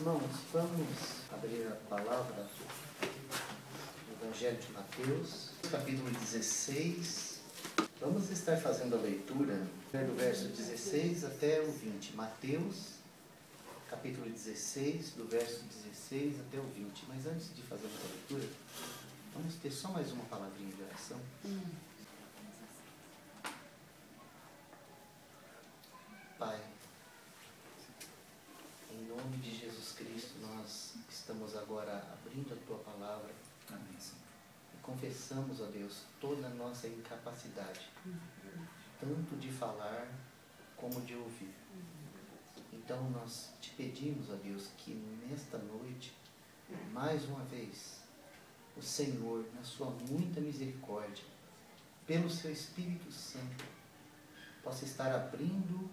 Irmãos, vamos abrir a palavra do Evangelho de Mateus, capítulo 16. Vamos estar fazendo a leitura do verso 16 até o 20. Mateus, capítulo 16, do verso 16 até o 20. Mas antes de fazer essa leitura, vamos ter só mais uma palavrinha de oração. Pai, em nome de Jesus Cristo, nós estamos agora abrindo a Tua Palavra. Amém, Senhor. E confessamos, ó Deus, toda a nossa incapacidade, tanto de falar como de ouvir. Então nós te pedimos, ó Deus, que nesta noite, mais uma vez, o Senhor, na sua muita misericórdia, pelo seu Espírito Santo, possa estar abrindo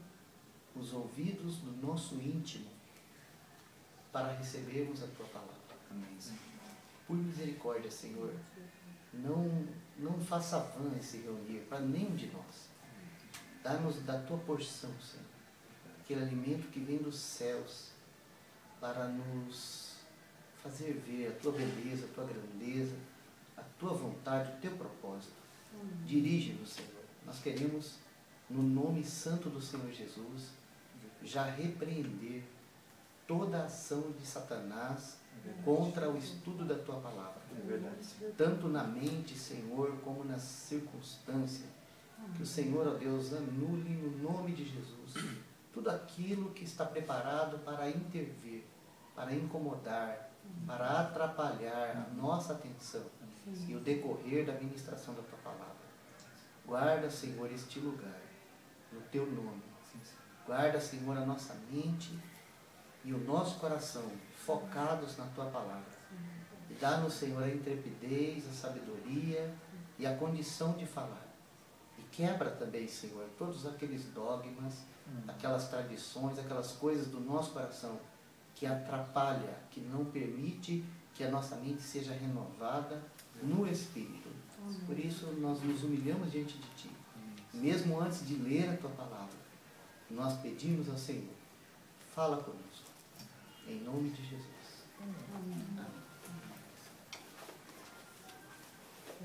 os ouvidos do nosso íntimo para recebermos a Tua Palavra. Amém, Senhor. Por misericórdia, Senhor, não faça vã esse reunir para nenhum de nós. Dá-nos da Tua porção, Senhor, aquele alimento que vem dos céus, para nos fazer ver a Tua beleza, a Tua grandeza, a Tua vontade, o Teu propósito. Dirige-nos, Senhor. Nós queremos, no nome santo do Senhor Jesus, já repreender toda a ação de Satanás contra o estudo da Tua Palavra. É verdade, Senhor. Tanto na mente, Senhor, como nas circunstâncias. Que o Senhor, ó Deus, anule no nome de Jesus tudo aquilo que está preparado para intervir, para incomodar, para atrapalhar a nossa atenção e o decorrer da ministração da Tua Palavra. Guarda, Senhor, este lugar, no Teu nome. Guarda, Senhor, a nossa mente e o nosso coração focados na Tua Palavra. E dá-nos, Senhor, a intrepidez, a sabedoria e a condição de falar. E quebra também, Senhor, todos aqueles dogmas, aquelas tradições, aquelas coisas do nosso coração que atrapalha, que não permite que a nossa mente seja renovada no Espírito. Por isso, nós nos humilhamos diante de Ti. Mesmo antes de ler a Tua Palavra, nós pedimos ao Senhor, fala conosco, em nome de Jesus. Amém.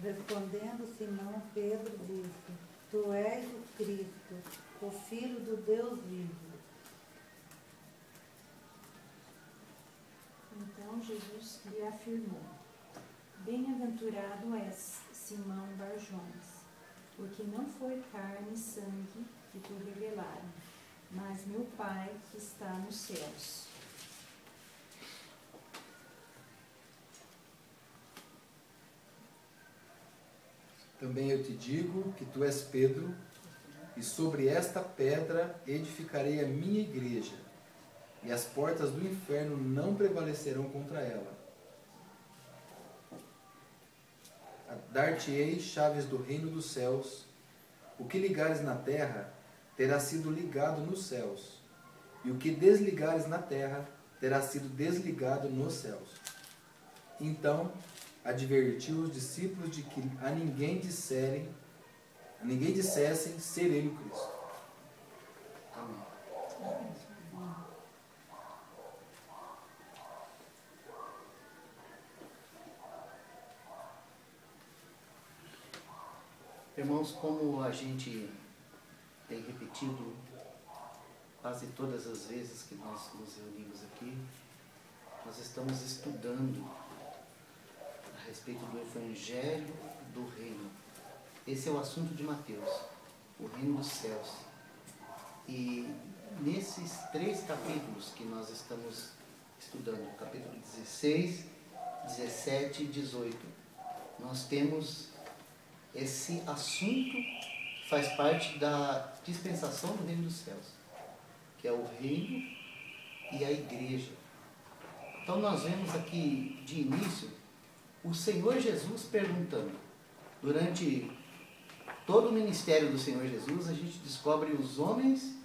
Respondendo Simão, Pedro disse: Tu és o Cristo, o Filho do Deus vivo. Então Jesus lhe afirmou: Bem-aventurado és, Simão Bar-Jonas, porque não foi carne e sangue que te revelaram, mas meu Pai que está nos céus. Também eu te digo que tu és Pedro, e sobre esta pedra edificarei a minha igreja, e as portas do inferno não prevalecerão contra ela. Dar-te-ei chaves do reino dos céus. O que ligares na terra terá sido ligado nos céus, e o que desligares na terra terá sido desligado nos céus. Então advertiu os discípulos de que a ninguém dissessem ser ele o Cristo. Amém. Irmãos, como a gente tem repetido quase todas as vezes que nós nos reunimos aqui, nós estamos estudando a respeito do Evangelho do Reino. Esse é o assunto de Mateus, o Reino dos Céus. E nesses 3 capítulos que nós estamos estudando, capítulo 16, 17 e 18, nós temos esse assunto, faz parte da dispensação do Reino dos Céus, que é o reino e a igreja. Então nós vemos aqui de início o Senhor Jesus perguntando. Durante todo o ministério do Senhor Jesus, a gente descobre os homens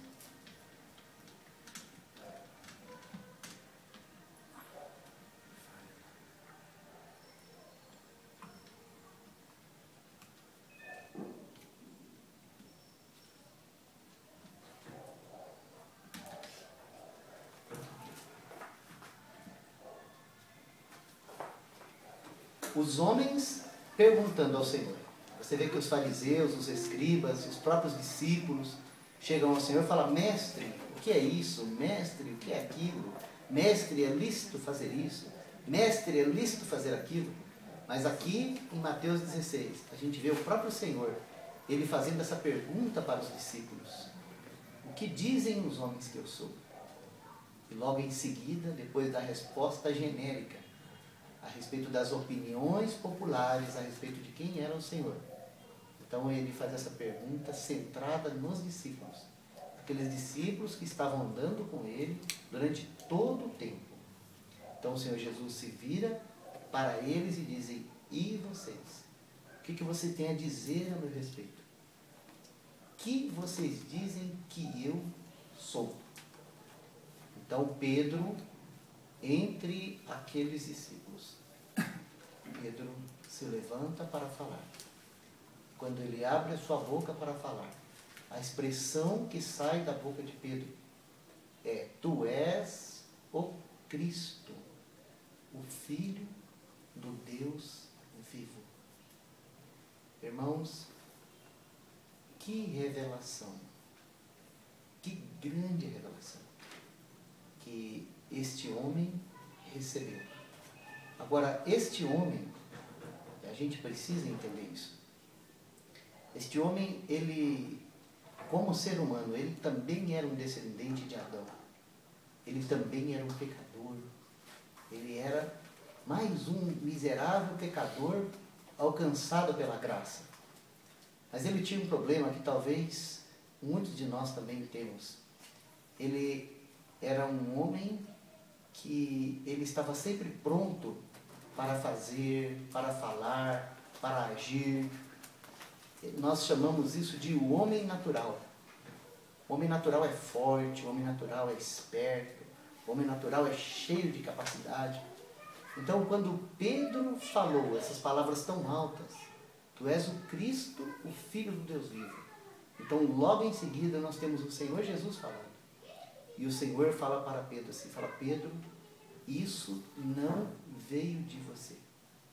os homens perguntando ao Senhor. Você vê que os fariseus, os escribas, os próprios discípulos chegam ao Senhor e falam: mestre, o que é isso? Mestre, o que é aquilo? Mestre, é lícito fazer isso? Mestre, é lícito fazer aquilo? Mas aqui em Mateus 16, a gente vê o próprio Senhor, ele fazendo essa pergunta para os discípulos: o que dizem os homens que eu sou? E logo em seguida, depois da resposta genérica a respeito das opiniões populares a respeito de quem era o Senhor, então ele faz essa pergunta centrada nos discípulos, aqueles discípulos que estavam andando com ele durante todo o tempo. Então o Senhor Jesus se vira para eles e diz: e vocês? O que você tem a dizer a meu respeito? Que vocês dizem que eu sou? Então Pedro, entre aqueles discípulos, Pedro se levanta para falar. Quando ele abre a sua boca para falar, a expressão que sai da boca de Pedro é: tu és o Cristo, o Filho do Deus vivo. Irmãos, que revelação, que grande revelação que este homem recebeu. Agora, este homem, a gente precisa entender isso. Este homem, ele, como ser humano, ele também era um descendente de Adão. Ele também era um pecador. Ele era mais um miserável pecador alcançado pela graça. Mas ele tinha um problema que talvez muitos de nós também temos. Ele era um homem que ele estava sempre pronto para fazer, para falar, para agir. Nós chamamos isso de o homem natural. O homem natural é forte, o homem natural é esperto, o homem natural é cheio de capacidade. Então, quando Pedro falou essas palavras tão altas: tu és o Cristo, o Filho do Deus vivo. Então, logo em seguida, nós temos o Senhor Jesus falando. E o Senhor fala para Pedro assim, fala: Pedro, isso não veio de você.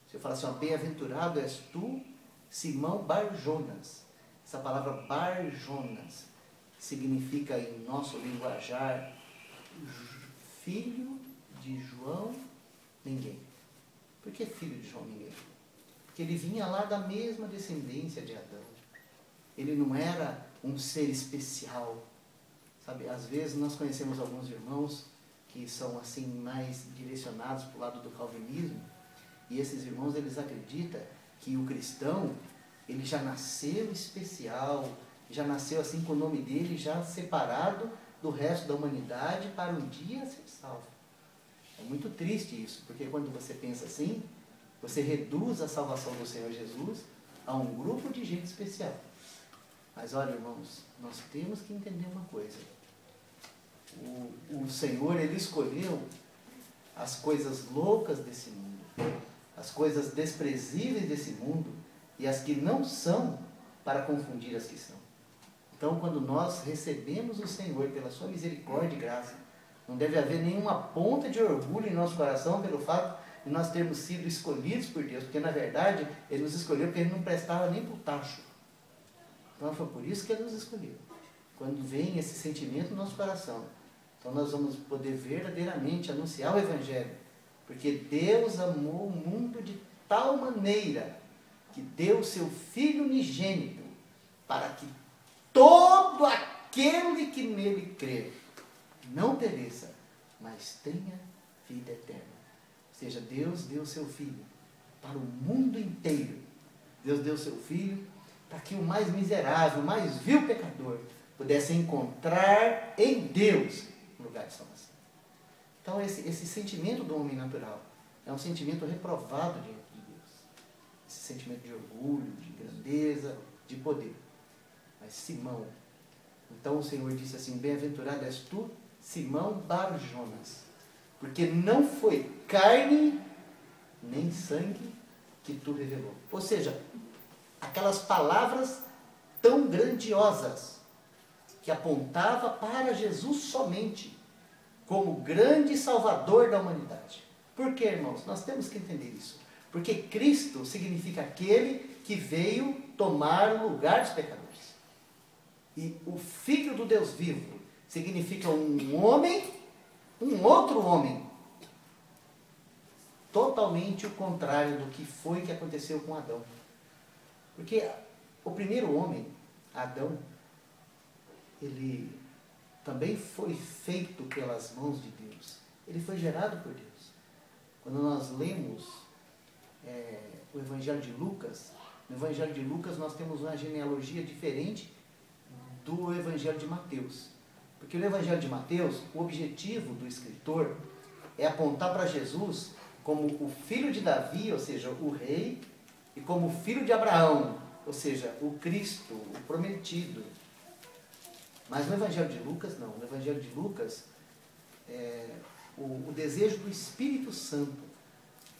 Você fala assim: bem-aventurado és tu, Simão Bar-Jonas. Essa palavra Bar-Jonas significa, em nosso linguajar, filho de João ninguém. Por que filho de João ninguém? Porque ele vinha lá da mesma descendência de Adão. Ele não era um ser especial. Sabe, às vezes nós conhecemos alguns irmãos que são assim mais direcionados para o lado do calvinismo, e esses irmãos, eles acreditam que o cristão, ele já nasceu especial, já nasceu assim com o nome dele já separado do resto da humanidade para um dia ser salvo. É muito triste isso, porque quando você pensa assim, você reduz a salvação do Senhor Jesus a um grupo de gente especial. Mas olha, irmãos, nós temos que entender uma coisa. O Senhor, ele escolheu as coisas loucas desse mundo, as coisas desprezíveis desse mundo e as que não são, para confundir as que são. Então, quando nós recebemos o Senhor pela sua misericórdia e graça, não deve haver nenhuma ponta de orgulho em nosso coração pelo fato de nós termos sido escolhidos por Deus, porque na verdade Ele nos escolheu porque Ele não prestava nem para o tacho. Então foi por isso que Ele nos escolheu. Quando vem esse sentimento no nosso coração, então nós vamos poder verdadeiramente anunciar o Evangelho, porque Deus amou o mundo de tal maneira que deu o seu Filho unigênito para que todo aquele que nele crer não pereça, mas tenha vida eterna. Ou seja, Deus deu o seu Filho para o mundo inteiro. Deus deu o seu Filho para que o mais miserável, o mais vil pecador pudesse encontrar em Deus um lugar de salvação. Então esse sentimento do homem natural é um sentimento reprovado diante de Deus. Esse sentimento de orgulho, de grandeza, de poder. Mas Simão, então o Senhor disse assim: bem-aventurado és tu, Simão Bar-Jonas, porque não foi carne nem sangue que tu revelou. Ou seja, aquelas palavras tão grandiosas que apontava para Jesus somente como grande salvador da humanidade. Por quê, irmãos? Nós temos que entender isso. Porque Cristo significa aquele que veio tomar o lugar dos pecadores. E o Filho do Deus vivo significa um homem, um outro homem. Totalmente o contrário do que foi que aconteceu com Adão. Porque o primeiro homem, Adão, ele também foi feito pelas mãos de Deus. Ele foi gerado por Deus. Quando nós lemos o Evangelho de Lucas, no Evangelho de Lucas nós temos uma genealogia diferente do Evangelho de Mateus. Porque no Evangelho de Mateus, o objetivo do escritor é apontar para Jesus como o filho de Davi, ou seja, o rei, e como o filho de Abraão, ou seja, o Cristo, o prometido. Mas no Evangelho de Lucas, não. No Evangelho de Lucas, o desejo do Espírito Santo,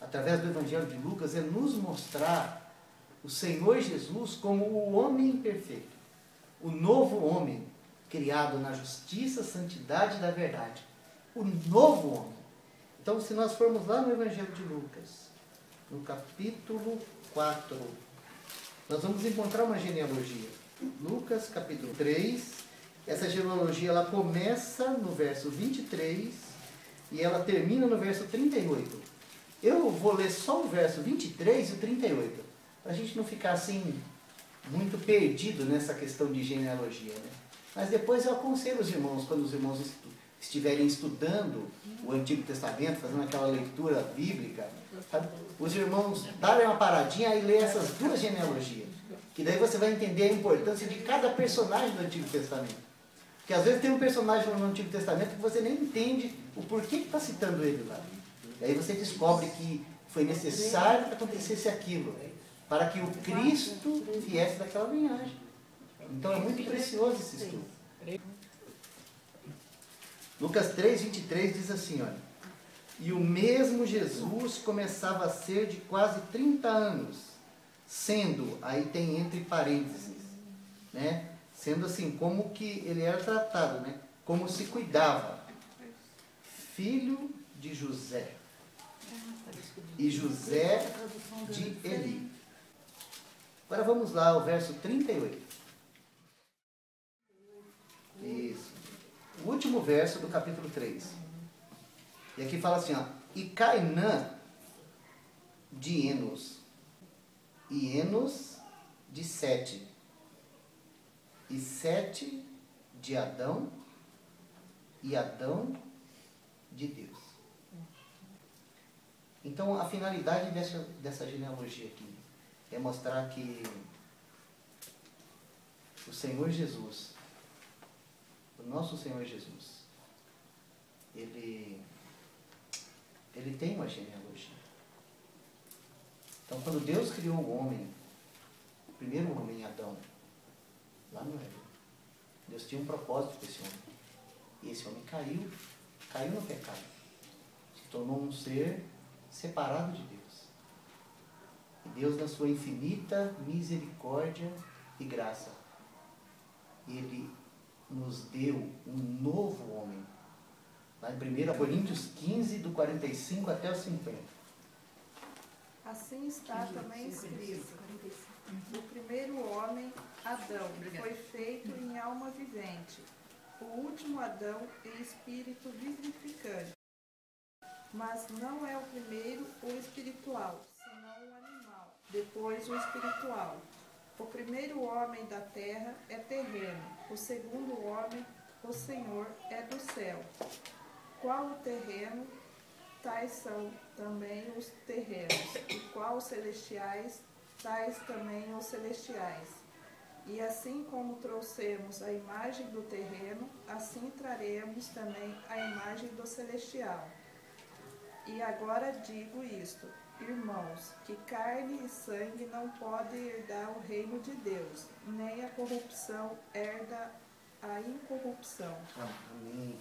através do Evangelho de Lucas, é nos mostrar o Senhor Jesus como o homem perfeito, o novo homem, criado na justiça, santidade e da verdade. O novo homem. Então, se nós formos lá no Evangelho de Lucas, no capítulo 4, nós vamos encontrar uma genealogia. Lucas, capítulo 3, essa genealogia ela começa no verso 23 e ela termina no verso 38. Eu vou ler só o verso 23 e o 38, para a gente não ficar assim, muito perdido nessa questão de genealogia, né? Mas depois eu aconselho os irmãos, quando os irmãos estiverem estudando o Antigo Testamento, fazendo aquela leitura bíblica, sabe? Os irmãos darem uma paradinha e ler essas duas genealogias. Que daí você vai entender a importância de cada personagem do Antigo Testamento. Porque às vezes tem um personagem no Antigo Testamento que você nem entende o porquê que está citando ele lá. E aí você descobre que foi necessário que acontecesse aquilo, para que o Cristo viesse daquela linhagem. Então é muito precioso esse estudo. Lucas 3, 23 diz assim, olha: e o mesmo Jesus começava a ser de quase 30 anos, sendo, aí tem entre parênteses, né? Sendo assim, como que ele era tratado, né? Como se cuidava. Filho de José. E José de Eli. Agora vamos lá ao verso 38. Isso. O último verso do capítulo 3. E aqui fala assim, ó: e Cainã de Enos, e Enos de Sete, e Sete de Adão, e Adão de Deus. Então, a finalidade dessa genealogia aqui é mostrar que o Senhor Jesus, o nosso Senhor Jesus, ele tem uma genealogia. Então, quando Deus criou o homem, o primeiro homem, Adão, lá no Éden, Deus tinha um propósito para esse homem. E esse homem caiu no pecado. Se tornou um ser separado de Deus. E Deus, na sua infinita misericórdia e graça, Ele nos deu um novo homem. Lá em 1 Coríntios 15, do 45 até o 50. Assim está também escrito: o primeiro homem, Adão, foi feito em alma vivente, o último Adão em espírito vivificante. Mas não é o primeiro o espiritual, senão o animal, depois o espiritual. O primeiro homem da terra é terreno, o segundo homem, o Senhor, é do céu. Qual o terreno, tais são também os terrenos, e qual os celestiais, tais também os celestiais. E assim como trouxemos a imagem do terreno, assim traremos também a imagem do celestial. E agora digo isto, irmãos, que carne e sangue não podem herdar o reino de Deus, nem a corrupção herda a incorrupção. Amém.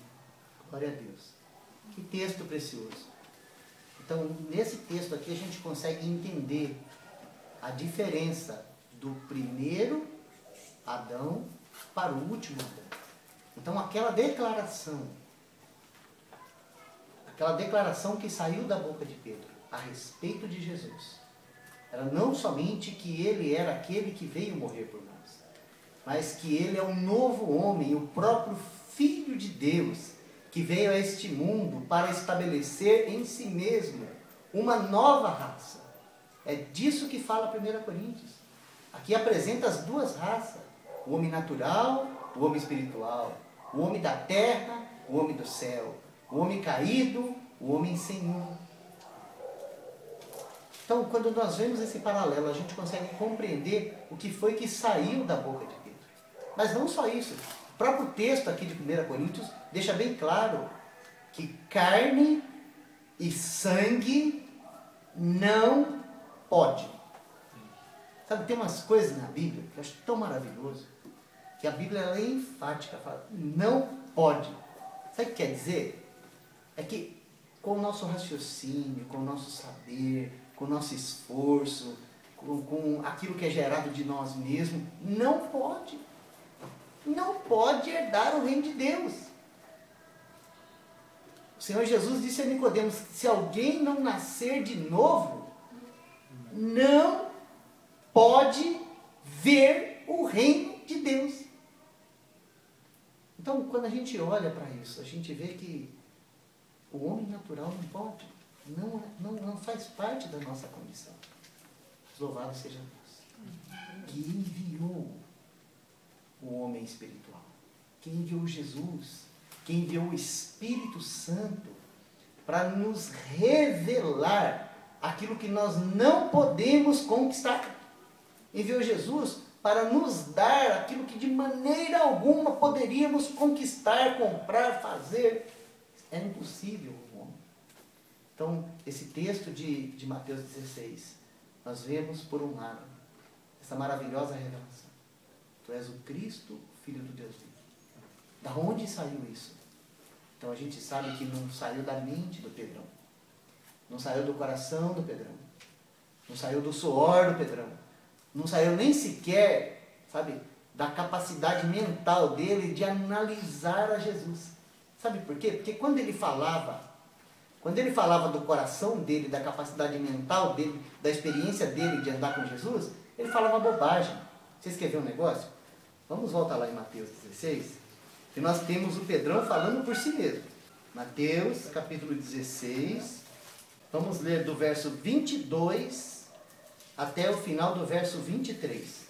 Glória a Deus. Que texto precioso. Então, nesse texto aqui a gente consegue entender a diferença do primeiro Adão para o último Adão. Então, aquela declaração que saiu da boca de Pedro, a respeito de Jesus era não somente que ele era aquele que veio morrer por nós, mas que ele é um novo homem, o próprio Filho de Deus, que veio a este mundo para estabelecer em si mesmo uma nova raça. É disso que fala 1 Coríntios. Aqui apresenta as duas raças, o homem natural, o homem espiritual, o homem da terra, o homem do céu, o homem caído, o homem Senhor. Então, quando nós vemos esse paralelo, a gente consegue compreender o que foi que saiu da boca de Pedro. Mas não só isso. O próprio texto aqui de 1 Coríntios deixa bem claro que carne e sangue não pode. Sabe, tem umas coisas na Bíblia que eu acho tão maravilhoso, que a Bíblia ela é enfática, fala, não pode. Sabe o que quer dizer? É que com o nosso raciocínio, com o nosso saber, com o nosso esforço, com aquilo que é gerado de nós mesmos, não pode. Não pode herdar o reino de Deus. O Senhor Jesus disse a Nicodemos, se alguém não nascer de novo, não pode ver o reino de Deus. Então, quando a gente olha para isso, a gente vê que o homem natural não pode, não faz parte da nossa condição. Louvado seja Deus, que enviou o homem espiritual, que enviou Jesus, que enviou o Espírito Santo para nos revelar aquilo que nós não podemos conquistar. Enviou Jesus para nos dar aquilo que de maneira alguma poderíamos conquistar, comprar, fazer. É impossível, homem. Então, esse texto de Mateus 16, nós vemos, por um lado, essa maravilhosa revelação. Tu és o Cristo, Filho do Deus vivo. Da onde saiu isso? Então, a gente sabe que não saiu da mente do Pedrão. Não saiu do coração do Pedrão. Não saiu do suor do Pedrão. Não saiu nem sequer, sabe, da capacidade mental dele de analisar a Jesus. Sabe por quê? Porque quando ele falava do coração dele, da capacidade mental dele, da experiência dele de andar com Jesus, ele falava bobagem. Vocês querem ver um negócio? Vamos voltar lá em Mateus 16, que nós temos o Pedrão falando por si mesmo. Mateus, capítulo 16, vamos ler do verso 22 até o final do verso 23.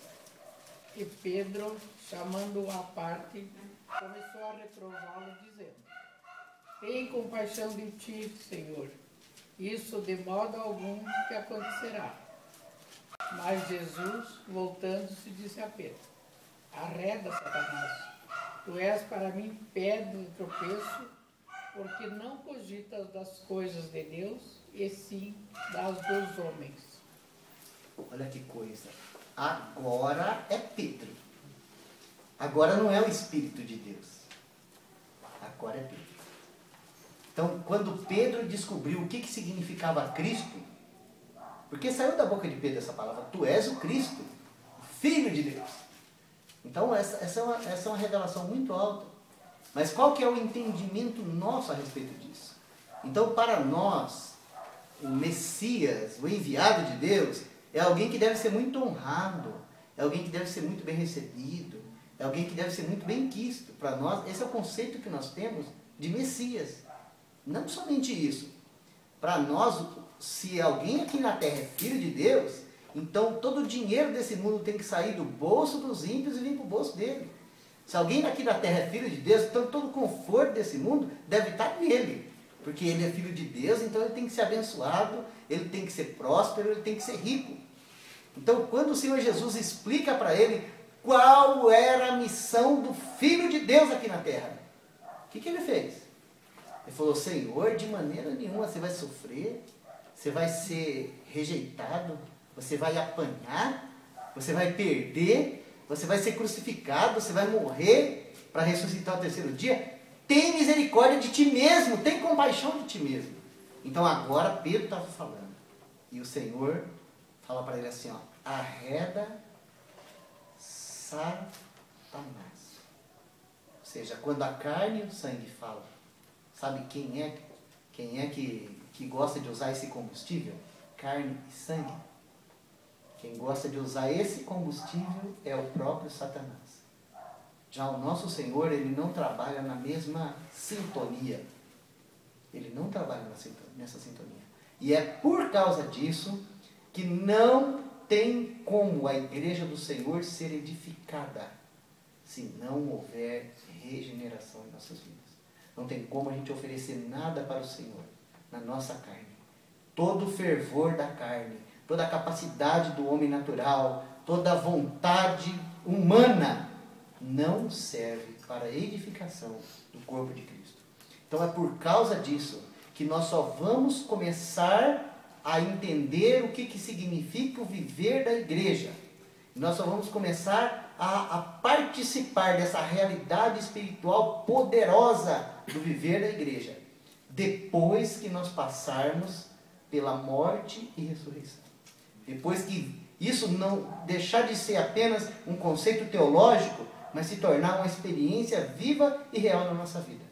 E Pedro, chamando-o à parte, começou a reprová-lo, dizendo: tem compaixão de ti, Senhor, isso de modo algum te acontecerá. Mas Jesus, voltando-se, disse a Pedro: arreda, Satanás, tu és para mim pedra de tropeço, porque não cogitas das coisas de Deus, e sim das dos homens. Olha que coisa. Agora é Pedro. Agora não é o Espírito de Deus. Agora é Pedro. Então, quando Pedro descobriu o que significava Cristo, porque saiu da boca de Pedro essa palavra, tu és o Cristo, o Filho de Deus. Então, essa é uma revelação muito alta. Mas qual que é o entendimento nosso a respeito disso? Então, para nós, o Messias, o enviado de Deus, é alguém que deve ser muito honrado, é alguém que deve ser muito bem recebido, é alguém que deve ser muito bem quisto. Para nós, esse é o conceito que nós temos de Messias. Não somente isso. Para nós, se alguém aqui na terra é filho de Deus, então todo o dinheiro desse mundo tem que sair do bolso dos ímpios e vir para o bolso dele. Se alguém aqui na terra é filho de Deus, então todo o conforto desse mundo deve estar nele. Porque ele é filho de Deus, então ele tem que ser abençoado, ele tem que ser próspero, ele tem que ser rico. Então, quando o Senhor Jesus explica para ele qual era a missão do Filho de Deus aqui na terra, o que ele fez? Ele falou: Senhor, de maneira nenhuma você vai sofrer, você vai ser rejeitado, você vai apanhar, você vai perder, você vai ser crucificado, você vai morrer para ressuscitar ao terceiro dia. Tem misericórdia de ti mesmo, tem compaixão de ti mesmo. Então agora Pedro estava falando. E o Senhor fala para ele assim, ó, arreda Satanás. Ou seja, quando a carne e o sangue falam, sabe quem é que que gosta de usar esse combustível? Carne e sangue. Quem gosta de usar esse combustível é o próprio Satanás. Já o nosso Senhor, ele não trabalha na mesma sintonia. Ele não trabalha nessa sintonia. E é por causa disso que não tem como a igreja do Senhor ser edificada se não houver regeneração em nossas vidas. Não tem como a gente oferecer nada para o Senhor na nossa carne. Todo o fervor da carne, toda a capacidade do homem natural, toda a vontade humana não serve para a edificação do corpo de Cristo. Então é por causa disso que nós só vamos começar a entender o que significa o viver da igreja. Nós só vamos começar a participar dessa realidade espiritual poderosa do viver da igreja, depois que nós passarmos pela morte e ressurreição. Depois que isso não deixar de ser apenas um conceito teológico, mas se tornar uma experiência viva e real na nossa vida.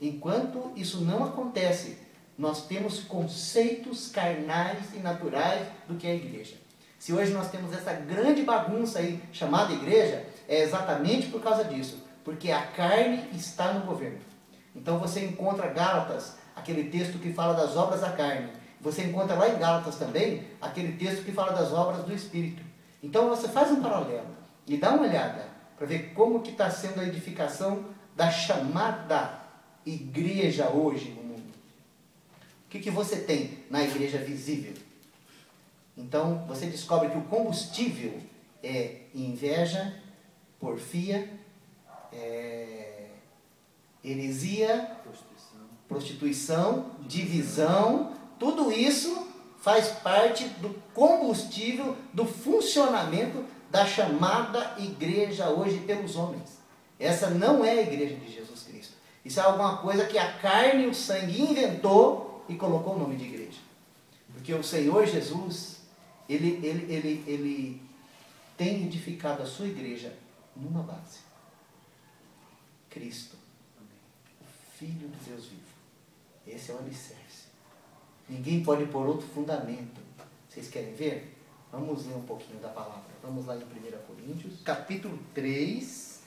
Enquanto isso não acontece, nós temos conceitos carnais e naturais do que é a igreja. Se hoje nós temos essa grande bagunça aí chamada igreja, é exatamente por causa disso, porque a carne está no governo. Então você encontra Gálatas, aquele texto que fala das obras da carne. Você encontra lá em Gálatas também aquele texto que fala das obras do Espírito. Então você faz um paralelo e dá uma olhada para ver como que está sendo a edificação da chamada igreja hoje no mundo. O que você tem na igreja visível? Então você descobre que o combustível é inveja, porfia, heresia, prostituição, divisão. Tudo isso faz parte do combustível, do funcionamento da chamada igreja hoje pelos homens. Essa não é a igreja de Jesus Cristo. Isso é alguma coisa que a carne e o sangue inventou e colocou o nome de igreja. Porque o Senhor Jesus, ele tem edificado a sua igreja numa base. Cristo, o Filho de Deus vivo. Esse é o alicerce. Ninguém pode pôr outro fundamento. Vocês querem ver? Vamos ler um pouquinho da palavra. Vamos lá em 1 Coríntios, capítulo 3,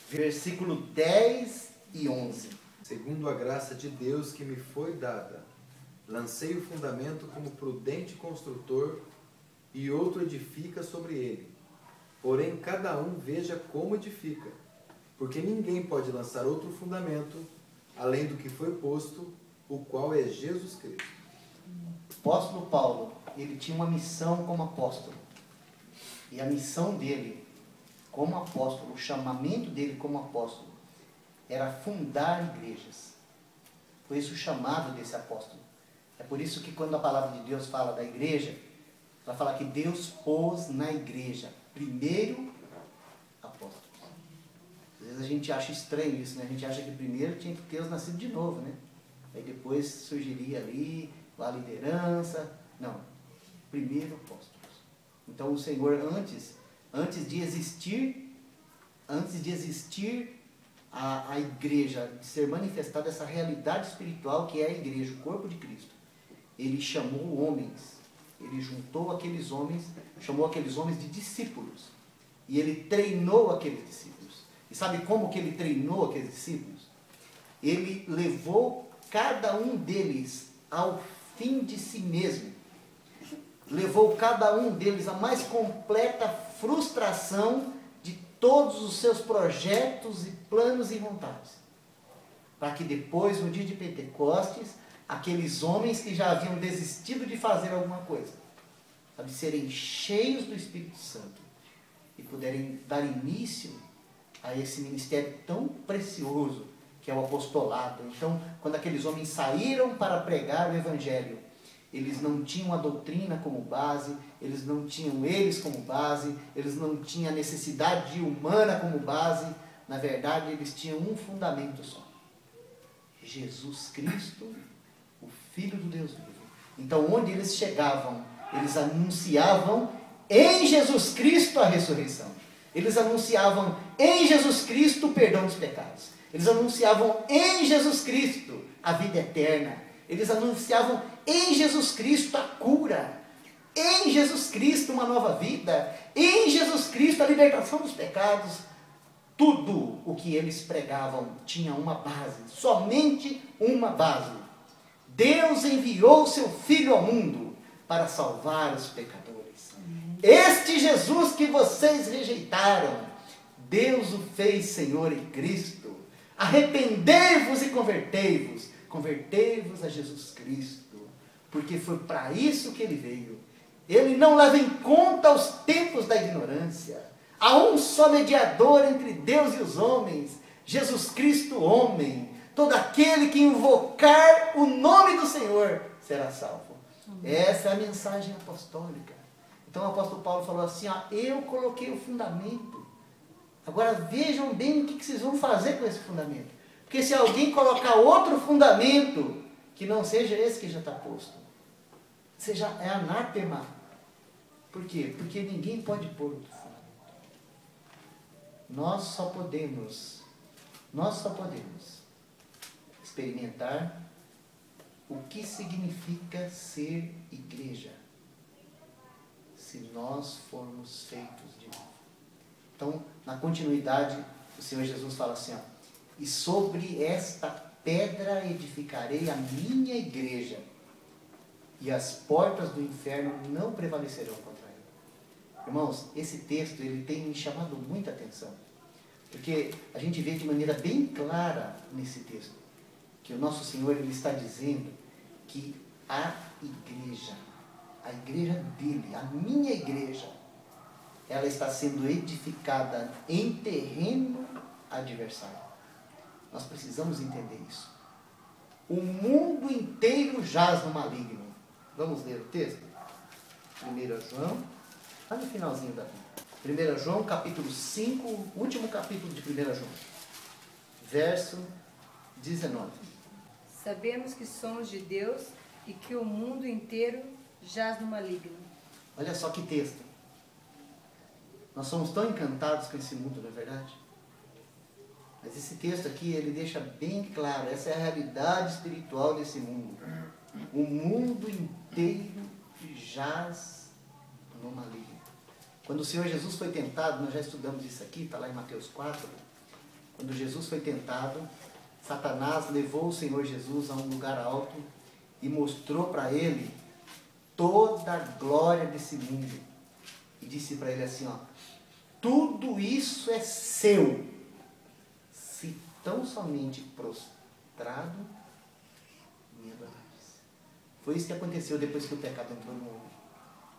versículo 10 e 11. Segundo a graça de Deus que me foi dada, lancei o fundamento como prudente construtor, e outro edifica sobre ele. Porém, cada um veja como edifica, porque ninguém pode lançar outro fundamento, além do que foi posto, o qual é Jesus Cristo. O apóstolo Paulo, ele tinha uma missão como apóstolo. E a missão dele, como apóstolo, o chamamento dele como apóstolo, era fundar igrejas. Foi isso o chamado desse apóstolo. É por isso que quando a palavra de Deus fala da igreja, ela fala que Deus pôs na igreja primeiro apóstolos. Às vezes a gente acha estranho isso, né? A gente acha que primeiro tinha que ter nascido de novo, né? Aí depois surgiria ali a liderança. Não. Primeiro apóstolos. Então o Senhor, antes de existir a igreja, de ser manifestada essa realidade espiritual que é a igreja, o corpo de Cristo, ele chamou homens, ele juntou aqueles homens, chamou aqueles homens de discípulos, e ele treinou aqueles discípulos. E sabe como que ele treinou aqueles discípulos? Ele levou cada um deles ao fim de si mesmo. Levou cada um deles à mais completa frustração de todos os seus projetos e planos e vontades. Para que depois, no dia de Pentecostes, aqueles homens que já haviam desistido de fazer alguma coisa, sabe, serem cheios do Espírito Santo e puderem dar início a esse ministério tão precioso que é o apostolado. Então, quando aqueles homens saíram para pregar o Evangelho, eles não tinham a doutrina como base, eles não tinham eles como base, eles não tinham a necessidade humana como base. Na verdade, eles tinham um fundamento só: Jesus Cristo, o Filho do Deus vivo. Então, onde eles chegavam, eles anunciavam em Jesus Cristo a ressurreição. Eles anunciavam em Jesus Cristo o perdão dos pecados. Eles anunciavam em Jesus Cristo a vida eterna. Eles anunciavam em Jesus Cristo a cura, em Jesus Cristo uma nova vida, em Jesus Cristo a libertação dos pecados. Tudo o que eles pregavam tinha uma base, somente uma base. Deus enviou seu Filho ao mundo para salvar os pecadores. Este Jesus que vocês rejeitaram, Deus o fez Senhor e Cristo. Arrependei-vos e convertei-vos. Convertei-vos a Jesus Cristo, porque foi para isso que ele veio. Ele não leva em conta os tempos da ignorância. Há um só mediador entre Deus e os homens, Jesus Cristo, homem. Todo aquele que invocar o nome do Senhor será salvo. Essa é a mensagem apostólica. Então o apóstolo Paulo falou assim, ó, eu coloquei o fundamento. Agora vejam bem o que vocês vão fazer com esse fundamento. Porque se alguém colocar outro fundamento, que não seja esse que já está posto, seja é anátema. Por quê? Porque ninguém pode pôr outro fundamento. Nós só podemos experimentar o que significa ser igreja, se nós formos feitos de novo. Então, na continuidade, o Senhor Jesus fala assim, ó, e sobre esta pedra edificarei a minha igreja, e as portas do inferno não prevalecerão contra ela. Irmãos, esse texto ele tem me chamado muita atenção, porque a gente vê de maneira bem clara nesse texto, que o nosso Senhor ele está dizendo que a igreja dele, a minha igreja, ela está sendo edificada em terreno adversário. Nós precisamos entender isso. O mundo inteiro jaz no maligno. Vamos ler o texto? 1 João, lá no finalzinho da Bíblia. 1 João, capítulo 5, último capítulo de 1 João, verso 19. Sabemos que somos de Deus e que o mundo inteiro jaz no maligno. Olha só que texto. Nós somos tão encantados com esse mundo, não é verdade? Mas esse texto aqui, ele deixa bem claro, essa é a realidade espiritual desse mundo. O mundo inteiro jaz no maligno. Quando o Senhor Jesus foi tentado, nós já estudamos isso aqui, está lá em Mateus 4. Quando Jesus foi tentado, Satanás levou o Senhor Jesus a um lugar alto e mostrou para ele toda a glória desse mundo. E disse para ele assim, ó, tudo isso é seu, se tão somente prostrado me adorares. Foi isso que aconteceu depois que o pecado entrou no homem.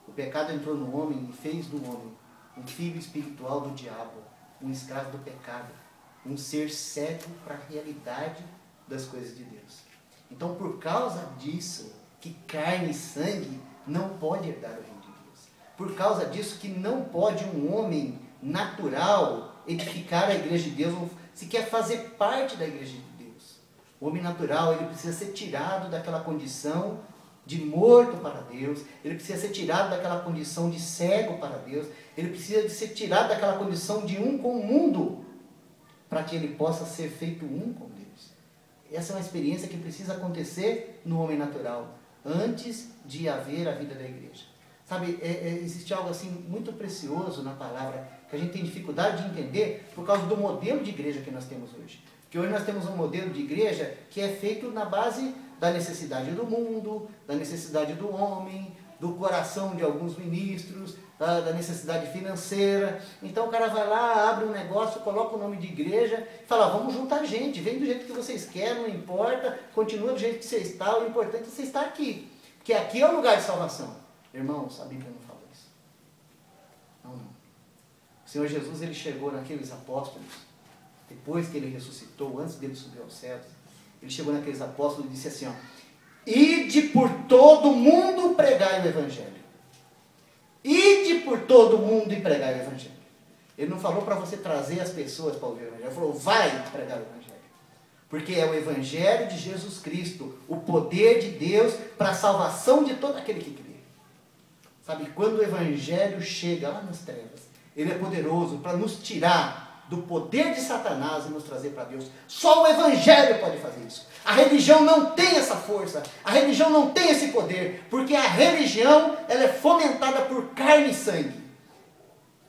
O pecado entrou no homem e fez do homem um filho espiritual do diabo, um escravo do pecado, um ser cego para a realidade das coisas de Deus. Então, por causa disso, que carne e sangue não pode herdar o reino de Deus. Por causa disso que não pode um homem natural edificar a igreja de Deus, ou sequer fazer parte da igreja de Deus. O homem natural, ele precisa ser tirado daquela condição de morto para Deus, ele precisa ser tirado daquela condição de cego para Deus, ele precisa ser tirado daquela condição de um com o mundo, para que ele possa ser feito um com Deus. Essa é uma experiência que precisa acontecer no homem natural, antes de haver a vida da igreja. Sabe, existe algo assim muito precioso na palavra, que a gente tem dificuldade de entender por causa do modelo de igreja que nós temos hoje. Porque hoje nós temos um modelo de igreja que é feito na base da necessidade do mundo, da necessidade do homem, do coração de alguns ministros, da necessidade financeira. Então o cara vai lá, abre um negócio, coloca o nome de igreja e fala, vamos juntar gente, vem do jeito que vocês querem, não importa, continua do jeito que você está, o importante é você estar aqui. Porque aqui é o lugar de salvação. Irmãos, a Bíblia não fala isso. Não. O Senhor Jesus, ele chegou naqueles apóstolos, depois que ele ressuscitou, antes dele subir aos céus, ele chegou naqueles apóstolos e disse assim, ó, ide por todo mundo pregai o Evangelho. Ide por todo mundo e pregai o Evangelho. Ele não falou para você trazer as pessoas para ouvir o Evangelho, ele falou, vai pregar o Evangelho. Porque é o Evangelho de Jesus Cristo, o poder de Deus para a salvação de todo aquele que crê. Sabe, quando o Evangelho chega lá nas trevas, ele é poderoso para nos tirar do poder de Satanás e nos trazer para Deus. Só o Evangelho pode fazer isso. A religião não tem essa força, a religião não tem esse poder, porque a religião ela é fomentada por carne e sangue.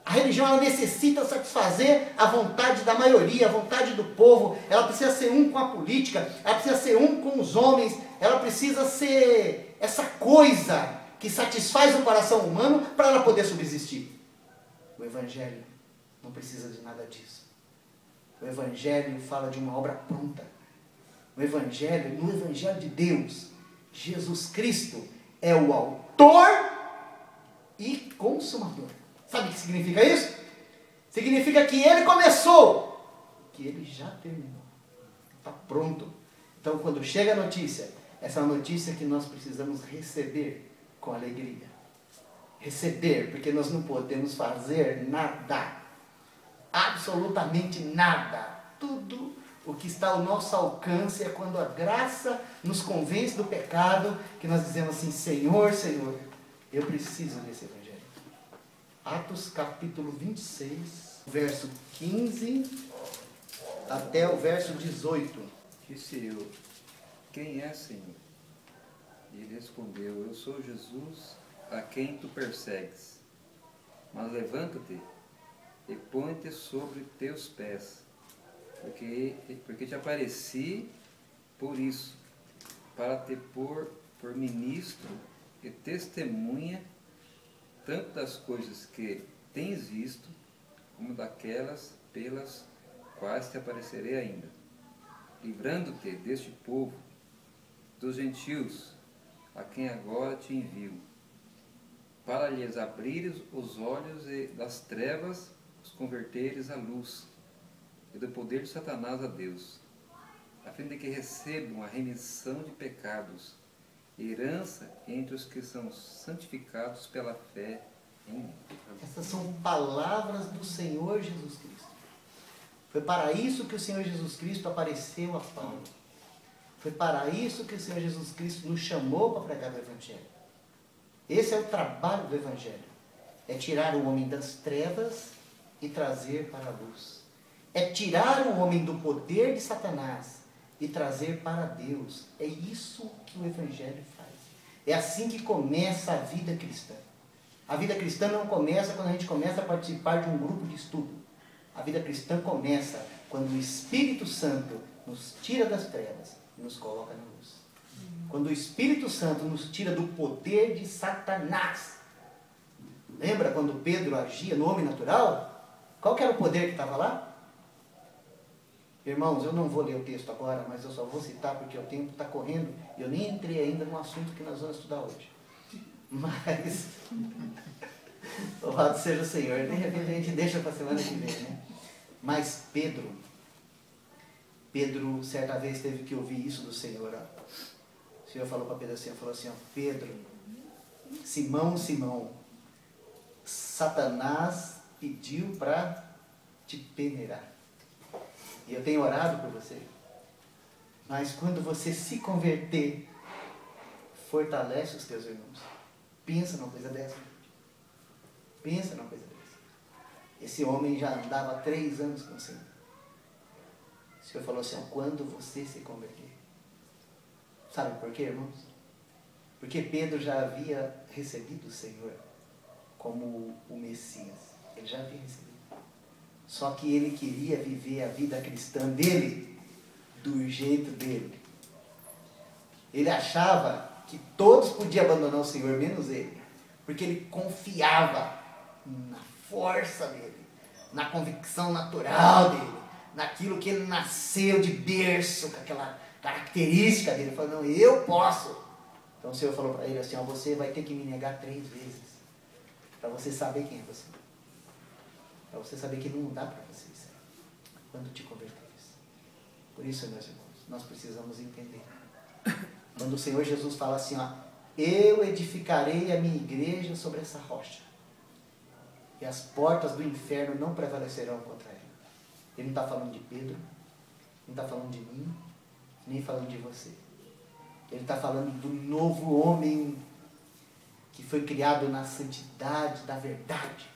A religião ela necessita satisfazer a vontade da maioria, a vontade do povo, ela precisa ser um com a política, ela precisa ser um com os homens, ela precisa ser essa coisa que satisfaz o coração humano para ela poder subsistir. O Evangelho não precisa de nada disso. O Evangelho fala de uma obra pronta. No Evangelho de Deus, Jesus Cristo é o autor e consumador. Sabe o que significa isso? Significa que ele começou, que ele já terminou. Está pronto. Então, quando chega a notícia, essa é uma notícia que nós precisamos receber com alegria. Receber, porque nós não podemos fazer nada. Absolutamente nada. Tudo o que está ao nosso alcance é quando a graça nos convence do pecado, que nós dizemos assim, Senhor, Senhor, eu preciso desse Evangelho. Atos capítulo 26, verso 15 até o verso 18. Disse eu, quem é, Senhor? E ele respondeu, eu sou Jesus, a quem tu persegues. Mas levanta-te e põe-te sobre teus pés, porque te apareci por isso, para te pôr por ministro e testemunha tanto das coisas que tens visto, como daquelas pelas quais te aparecerei ainda, livrando-te deste povo, dos gentios, a quem agora te envio, para lhes abrires os olhos e das trevas os converteres à luz, e do poder de Satanás a Deus, a fim de que recebam a remissão de pecados, herança entre os que são santificados pela fé em mim. Essas são palavras do Senhor Jesus Cristo. Foi para isso que o Senhor Jesus Cristo apareceu a Paulo. Foi para isso que o Senhor Jesus Cristo nos chamou para pregar o Evangelho. Esse é o trabalho do Evangelho. É tirar o homem das trevas e trazer para a luz. É tirar o homem do poder de Satanás e trazer para Deus. É isso que o Evangelho faz. É assim que começa a vida cristã. A vida cristã não começa quando a gente começa a participar de um grupo de estudo. A vida cristã começa quando o Espírito Santo nos tira das trevas e nos coloca na luz. Quando o Espírito Santo nos tira do poder de Satanás. Lembra quando Pedro agia no homem natural? Qual que era o poder que estava lá? Irmãos, eu não vou ler o texto agora, mas eu só vou citar porque o tempo está correndo e eu nem entrei ainda no assunto que nós vamos estudar hoje. Mas, louvado seja o Senhor, de repente a gente deixa para a semana que vem, né? Mas Pedro, certa vez teve que ouvir isso do Senhor. O Senhor falou para Pedro assim, Pedro, Simão, Simão, Satanás pediu para te peneirar. E eu tenho orado por você. Mas quando você se converter, fortalece os teus irmãos. Pensa numa coisa dessa. Pensa numa coisa dessa. Esse homem já andava 3 anos com o Senhor. O Senhor falou assim, quando você se converter. Sabe por quê, irmãos? Porque Pedro já havia recebido o Senhor como o Messias. Ele já havia recebido. Só que ele queria viver a vida cristã dele, do jeito dele. Ele achava que todos podiam abandonar o Senhor, menos ele. Porque ele confiava na força dele, na convicção natural dele, naquilo que ele nasceu de berço, com aquela característica dele. Ele falou, não, eu posso. Então o Senhor falou para ele assim, você vai ter que me negar 3 vezes, para você saber quem é você. Para você saber que não dá para você isso quando te converteres. Por isso, meus irmãos, nós precisamos entender. Quando o Senhor Jesus fala assim, eu edificarei a minha igreja sobre essa rocha, e as portas do inferno não prevalecerão contra ela. Ele não está falando de Pedro, não está falando de mim, nem falando de você. Ele está falando do novo homem que foi criado na santidade da verdade.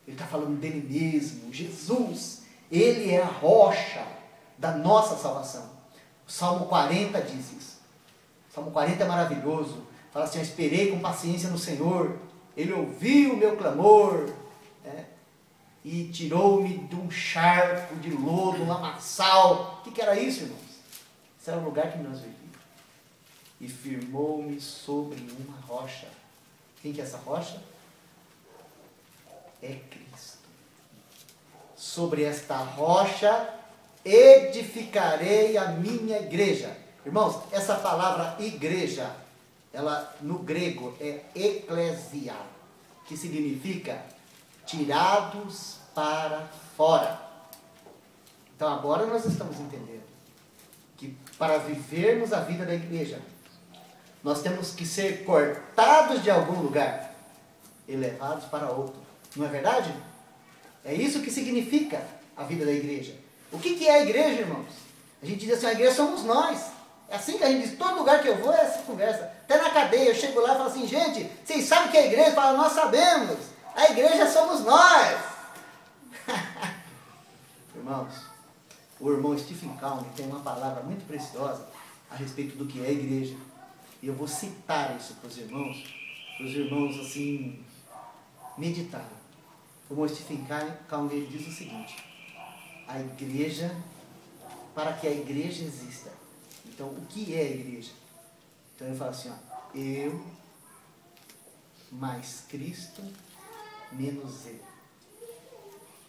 Ele está falando dele mesmo, Jesus. Ele é a rocha da nossa salvação. O Salmo 40 diz isso. O Salmo 40 é maravilhoso. Fala assim: eu esperei com paciência no Senhor. Ele ouviu o meu clamor, né? E tirou-me de um charco de lodo, um lamaçal. O que era isso, irmãos? Esse era o lugar que nós vivíamos. E firmou-me sobre uma rocha. Quem que é essa rocha? É Cristo. Sobre esta rocha edificarei a minha igreja. Irmãos, essa palavra igreja, ela no grego é eclesia, que significa tirados para fora. Então agora nós estamos entendendo que para vivermos a vida da igreja, nós temos que ser cortados de algum lugar, elevados para outro. Não é verdade? É isso que significa a vida da igreja. O que é a igreja, irmãos? A gente diz assim: a igreja somos nós. É assim que a gente diz: todo lugar que eu vou é essa conversa. Até na cadeia eu chego lá e falo assim: gente, vocês sabem o que é a igreja? Fala: nós sabemos. A igreja somos nós. Irmãos, o irmão Stephen Calme tem uma palavra muito preciosa a respeito do que é a igreja. E eu vou citar isso para os irmãos assim, meditarem. O irmão Stephen Calme ele diz o seguinte: a igreja, para que a igreja exista. Então, o que é a igreja? Então ele fala assim, ó: eu mais Cristo menos eu.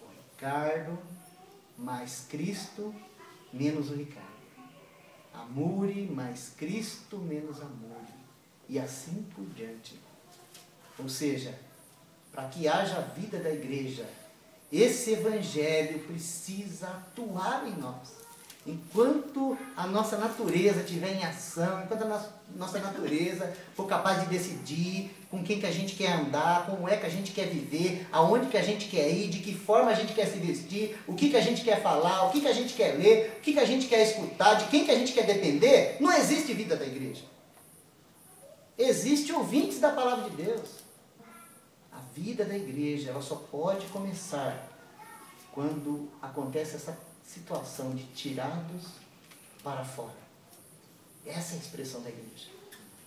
O Ricardo mais Cristo menos o Ricardo. A Muri mais Cristo menos a Muri. E assim por diante. Ou seja, para que haja a vida da igreja, esse evangelho precisa atuar em nós. Enquanto a nossa natureza estiver em ação, enquanto a nossa natureza for capaz de decidir com quem que a gente quer andar, como é que a gente quer viver, aonde que a gente quer ir, de que forma a gente quer se vestir, o que que a gente quer falar, o que que a gente quer ler, o que que a gente quer escutar, de quem que a gente quer depender, não existe vida da igreja. Existe ouvintes da palavra de Deus. A vida da igreja, ela só pode começar quando acontece essa situação de tirados para fora. Essa é a expressão da igreja.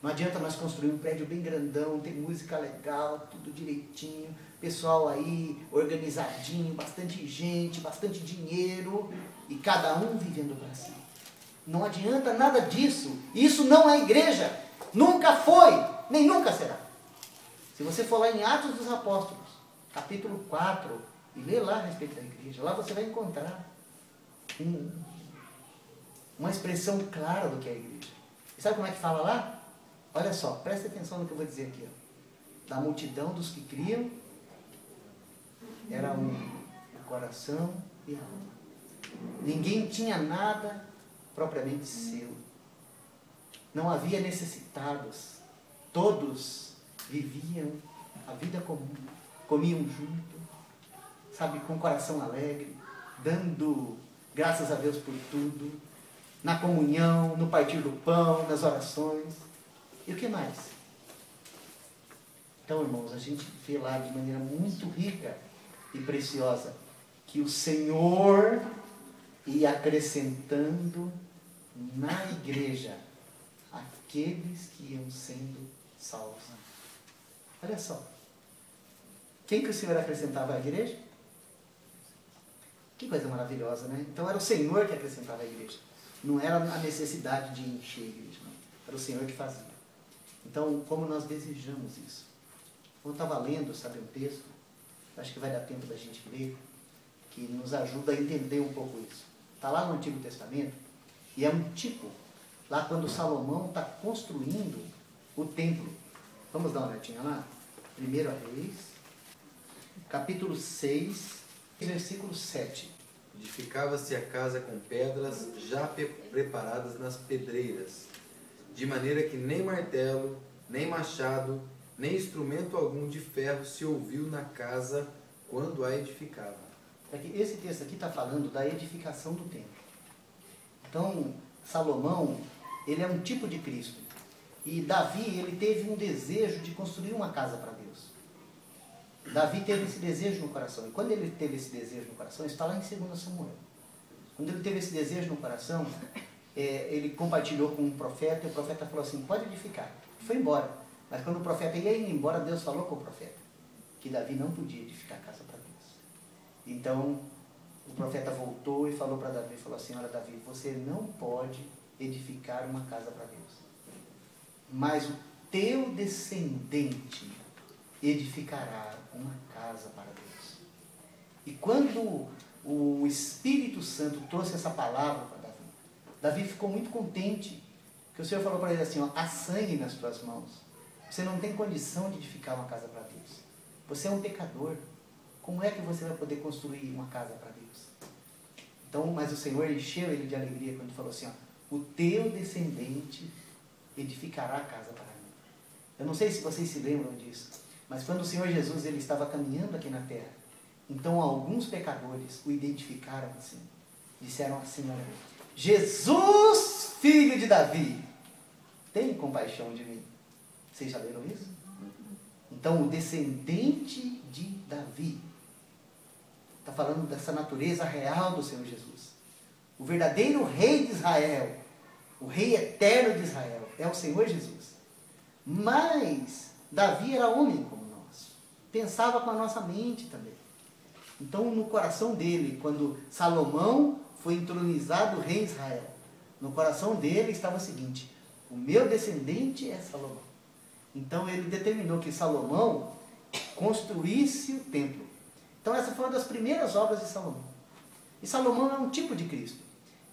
Não adianta nós construir um prédio bem grandão, tem música legal, tudo direitinho, pessoal aí organizadinho, bastante gente, bastante dinheiro, e cada um vivendo para si. Não adianta nada disso. Isso não é igreja. Nunca foi, nem nunca será. Se você for lá em Atos dos Apóstolos, capítulo 4, e ler lá a respeito da igreja, lá você vai encontrar uma expressão clara do que é a igreja. E sabe como é que fala lá? Olha só, presta atenção no que eu vou dizer aqui. Ó. Da multidão dos que criam, era o coração e a alma. Ninguém tinha nada propriamente seu. Não havia necessitados. Todos viviam a vida comum, comiam junto, sabe, com o coração alegre, dando graças a Deus por tudo, na comunhão, no partir do pão, nas orações. E o que mais? Então, irmãos, a gente vê lá de maneira muito rica e preciosa que o Senhor ia acrescentando na igreja aqueles que iam sendo salvos. Olha só. Quem que o Senhor acrescentava à igreja? Que coisa maravilhosa, né? Então era o Senhor que acrescentava à igreja. Não era a necessidade de encher a igreja, não. Era o Senhor que fazia. Então, como nós desejamos isso? Eu estava lendo, sabe, um texto, acho que vai dar tempo da gente ler, que nos ajuda a entender um pouco isso. Está lá no Antigo Testamento, e é um tipo, lá quando Salomão está construindo o templo. Vamos dar uma olhadinha lá? 1 Reis, capítulo 6, versículo 7. Edificava-se a casa com pedras já preparadas nas pedreiras, de maneira que nem martelo, nem machado, nem instrumento algum de ferro se ouviu na casa quando a edificava. Esse texto aqui está falando da edificação do templo. Então, Salomão, ele é um tipo de Cristo. E Davi, ele teve um desejo de construir uma casa para Deus. Davi teve esse desejo no coração. E quando ele teve esse desejo no coração, isso está lá em 2 Samuel. Quando ele teve esse desejo no coração, ele compartilhou com um profeta, e o profeta falou assim, pode edificar. Foi embora. Mas quando o profeta ia indo embora, Deus falou com o profeta que Davi não podia edificar a casa para Deus. Então, o profeta voltou e falou para Davi, falou assim, olha Davi, você não pode edificar uma casa para Deus. Mas o teu descendente edificará uma casa para Deus. E quando o Espírito Santo trouxe essa palavra para Davi, Davi ficou muito contente, que o Senhor falou para ele assim, ó, há sangue nas tuas mãos. Você não tem condição de edificar uma casa para Deus. Você é um pecador. Como é que você vai poder construir uma casa para Deus? Então, mas o Senhor encheu ele de alegria quando falou assim, ó, o teu descendente edificará a casa para mim. Eu não sei se vocês se lembram disso, mas quando o Senhor Jesus ele estava caminhando aqui na terra, então alguns pecadores o identificaram assim. Disseram assim, olha, Jesus, filho de Davi, tem compaixão de mim. Vocês já leram isso? Então, o descendente de Davi está falando dessa natureza real do Senhor Jesus. O verdadeiro rei de Israel, o rei eterno de Israel, é o Senhor Jesus. Mas Davi era homem como nós. Pensava com a nossa mente também. Então, no coração dele, quando Salomão foi entronizado rei de Israel, no coração dele estava o seguinte, o meu descendente é Salomão. Então, ele determinou que Salomão construísse o templo. Então, essa foi uma das primeiras obras de Salomão. E Salomão é um tipo de Cristo.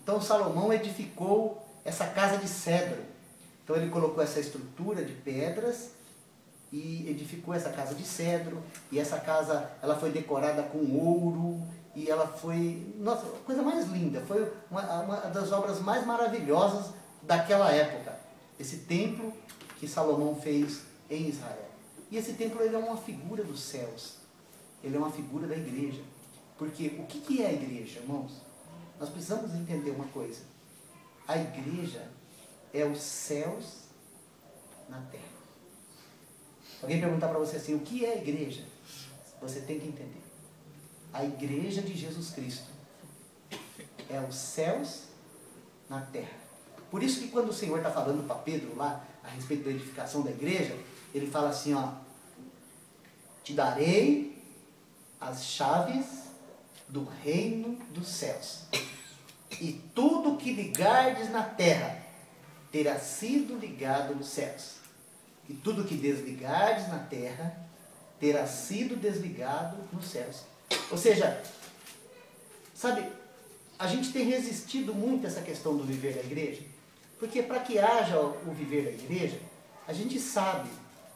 Então, Salomão edificou essa casa de cedro. Então, ele colocou essa estrutura de pedras e edificou essa casa de cedro. E essa casa, ela foi decorada com ouro. E ela foi, nossa, a coisa mais linda. Foi uma das obras mais maravilhosas daquela época. Esse templo que Salomão fez em Israel. E esse templo ele é uma figura dos céus. Ele é uma figura da igreja. Porque o que é a igreja, irmãos? Nós precisamos entender uma coisa. A igreja é os céus na terra. Alguém perguntar para você assim, o que é a igreja? Você tem que entender. A igreja de Jesus Cristo é os céus na terra. Por isso que quando o Senhor está falando para Pedro lá, a respeito da edificação da igreja, ele fala assim, ó, te darei as chaves do reino dos céus. E tudo que ligardes na terra terá sido ligado nos céus. E tudo que desligardes na terra terá sido desligado nos céus. Ou seja, sabe, a gente tem resistido muito a essa questão do viver da igreja. Porque para que haja o viver da igreja, a gente sabe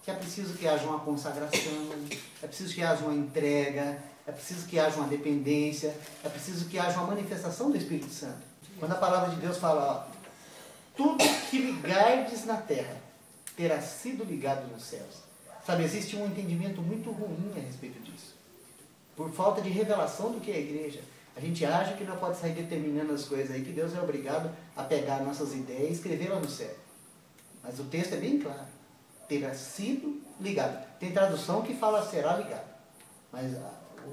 que é preciso que haja uma consagração, é preciso que haja uma entrega, é preciso que haja uma dependência, é preciso que haja uma manifestação do Espírito Santo. Quando a palavra de Deus fala, ó, tudo que ligardes na terra terá sido ligado nos céus. Sabe, existe um entendimento muito ruim a respeito disso. Por falta de revelação do que é a igreja. A gente acha que não pode sair determinando as coisas aí, que Deus é obrigado a pegar nossas ideias e escrever lá no céu. Mas o texto é bem claro. Terá sido ligado. Tem tradução que fala será ligado. Mas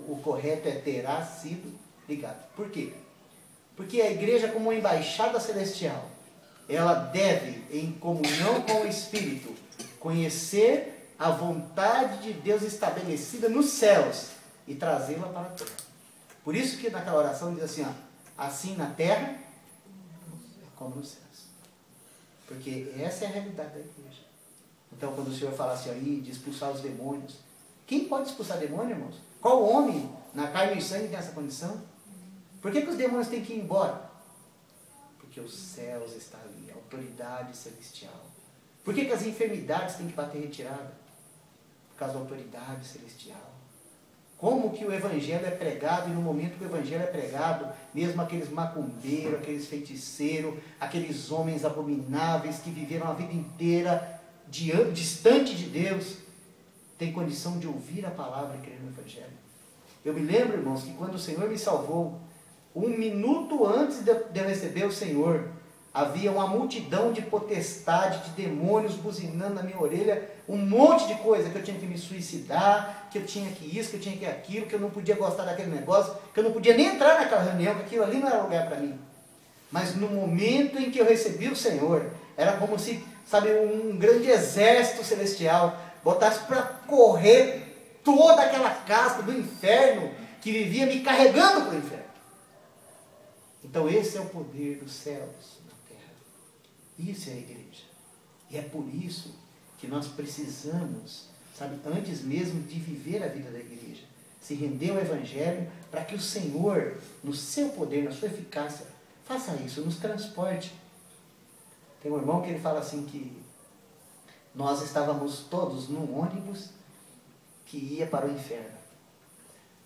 o correto é terá sido ligado. Por quê? Porque a igreja, como uma embaixada celestial, ela deve, em comunhão com o Espírito, conhecer a vontade de Deus estabelecida nos céus e trazê-la para a terra. Por isso que naquela oração diz assim, ó, assim na terra como nos céus. Porque essa é a realidade da igreja. Então, quando o Senhor fala assim aí de expulsar os demônios, quem pode expulsar demônio, irmãos? Qual homem na carne e sangue tem essa condição? Por que os demônios têm que ir embora? Porque os céus estão ali, a autoridade celestial. Por que as enfermidades têm que bater retirada? Por causa da autoridade celestial. Como que o evangelho é pregado, e no momento que o evangelho é pregado, mesmo aqueles macumbeiros, aqueles feiticeiros, aqueles homens abomináveis que viveram a vida inteira distante de Deus, tem condição de ouvir a palavra e crer no evangelho. Eu me lembro, irmãos, que quando o Senhor me salvou, 1 minuto antes de eu receber o Senhor, havia uma multidão de potestade, de demônios buzinando na minha orelha, um monte de coisa, que eu tinha que me suicidar, que eu tinha que isso, que eu tinha que aquilo, que eu não podia gostar daquele negócio, que eu não podia nem entrar naquela reunião, que aquilo ali não era lugar para mim. Mas no momento em que eu recebi o Senhor, era como se, sabe, um grande exército celestial botasse para correr toda aquela casca do inferno que vivia me carregando para o inferno. Então esse é o poder dos céus na terra. Isso é a igreja. E é por isso que nós precisamos, sabe, antes mesmo de viver a vida da igreja, se render ao Evangelho para que o Senhor, no seu poder, na sua eficácia, faça isso, nos transporte. Tem um irmão que ele fala assim que nós estávamos todos num ônibus que ia para o inferno.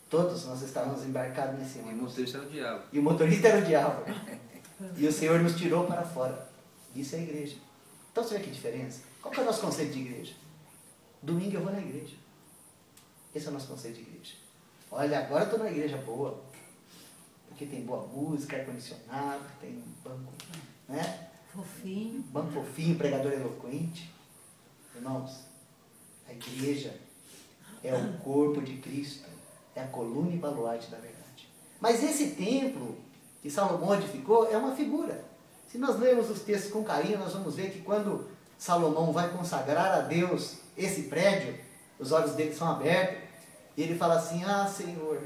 Todos nós estávamos embarcados nesse ônibus. E o motorista era o diabo. E o motorista era o diabo. E o Senhor nos tirou para fora. Isso é a igreja. Então você vê que diferença? Qual que é o nosso conceito de igreja? Domingo eu vou na igreja. Esse é o nosso conceito de igreja. Olha, agora eu estou na igreja boa. Porque tem boa música, ar-condicionado, tem um banco, né? Fofinho. Banco fofinho, pregador eloquente. Irmãos, a igreja é o corpo de Cristo, é a coluna e baluarte da verdade. Mas esse templo que Salomão edificou é uma figura. Se nós lermos os textos com carinho, nós vamos ver que quando Salomão vai consagrar a Deus esse prédio, os olhos dele são abertos, e ele fala assim: ah, Senhor,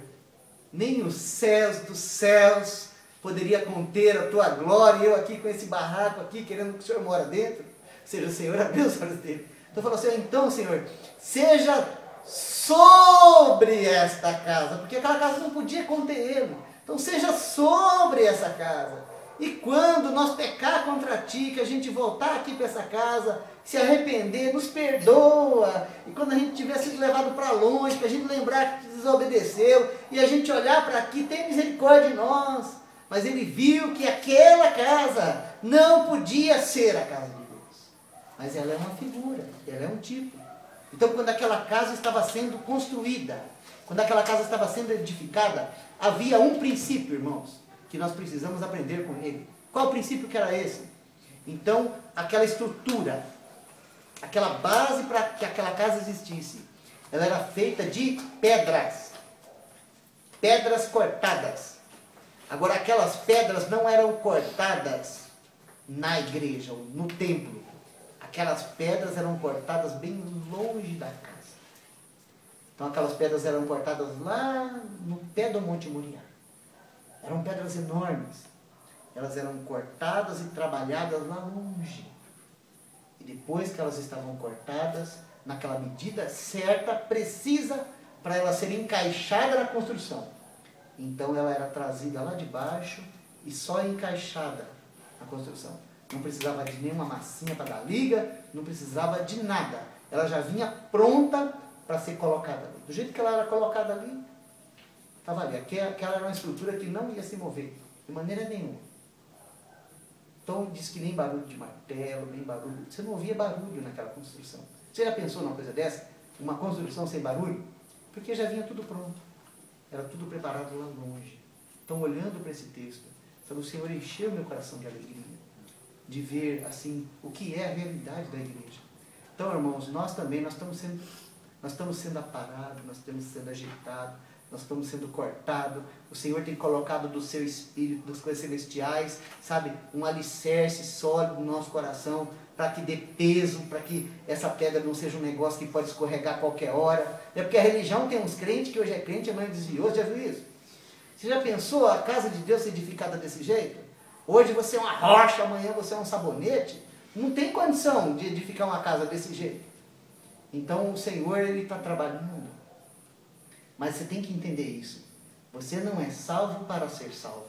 nem os céus dos céus poderia conter a tua glória, e eu aqui com esse barraco aqui, querendo que o Senhor mora dentro. Ou seja, o Senhor abriu os olhos dele. Então falou assim: então, Senhor, seja sobre esta casa, porque aquela casa não podia conter ele. Então seja sobre essa casa. E quando nós pecar contra ti, que a gente voltar aqui para essa casa, se arrepender, nos perdoa. E quando a gente tiver sido levado para longe, que a gente lembrar que desobedeceu, e a gente olhar para aqui, tem misericórdia de nós. Mas ele viu que aquela casa não podia ser a casa de Deus. Mas ela é uma figura, ela é um tipo. Então quando aquela casa estava sendo construída, quando aquela casa estava sendo edificada, havia um princípio, irmãos, que nós precisamos aprender com ele. Qual o princípio que era esse? Então, aquela estrutura, aquela base para que aquela casa existisse, ela era feita de pedras. Pedras cortadas. Agora, aquelas pedras não eram cortadas na igreja, ou no templo. Aquelas pedras eram cortadas bem longe da casa. Então, aquelas pedras eram cortadas lá no pé do Monte Moriá. Eram pedras enormes. Elas eram cortadas e trabalhadas lá longe. E depois que elas estavam cortadas, naquela medida certa, precisa, para ela ser encaixada na construção. Então ela era trazida lá de baixo e só encaixada na construção. Não precisava de nenhuma massinha para dar liga, não precisava de nada. Ela já vinha pronta para ser colocada ali. Do jeito que ela era colocada ali, estava ali. Aquela era uma estrutura que não ia se mover, de maneira nenhuma. Então diz que nem barulho de martelo, nem barulho. Você não ouvia barulho naquela construção. Você já pensou numa coisa dessa? Uma construção sem barulho? Porque já vinha tudo pronto. Era tudo preparado lá longe. Então, olhando para esse texto, sabe, o Senhor encheu meu coração de alegria, de ver assim o que é a realidade da igreja. Então, irmãos, nós também, nós estamos sendo aparados, nós estamos sendo agitados, nós estamos sendo cortados. O Senhor tem colocado do seu Espírito, das coisas celestiais, sabe, um alicerce sólido no nosso coração, para que dê peso, para que essa pedra não seja um negócio que pode escorregar a qualquer hora. É porque a religião tem uns crentes que hoje é crente, amanhã desviou. Você já viu isso? Você já pensou a casa de Deus ser edificada desse jeito? Hoje você é uma rocha, amanhã você é um sabonete. Não tem condição de edificar uma casa desse jeito. Então o Senhor, Ele está trabalhando. Mas você tem que entender isso. Você não é salvo para ser salvo.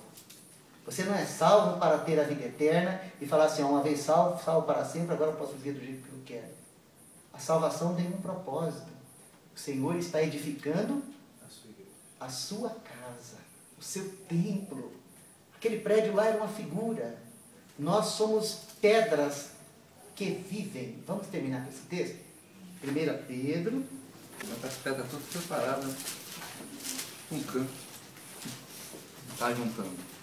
Você não é salvo para ter a vida eterna e falar assim, uma vez salvo, salvo para sempre, agora eu posso viver do jeito que eu quero. A salvação tem um propósito. O Senhor está edificando a sua casa, o seu templo. Aquele prédio lá era uma figura. Nós somos pedras que vivem. Vamos terminar com esse texto? 1 Pedro. As pedras todas preparadas. Um canto. Está juntando.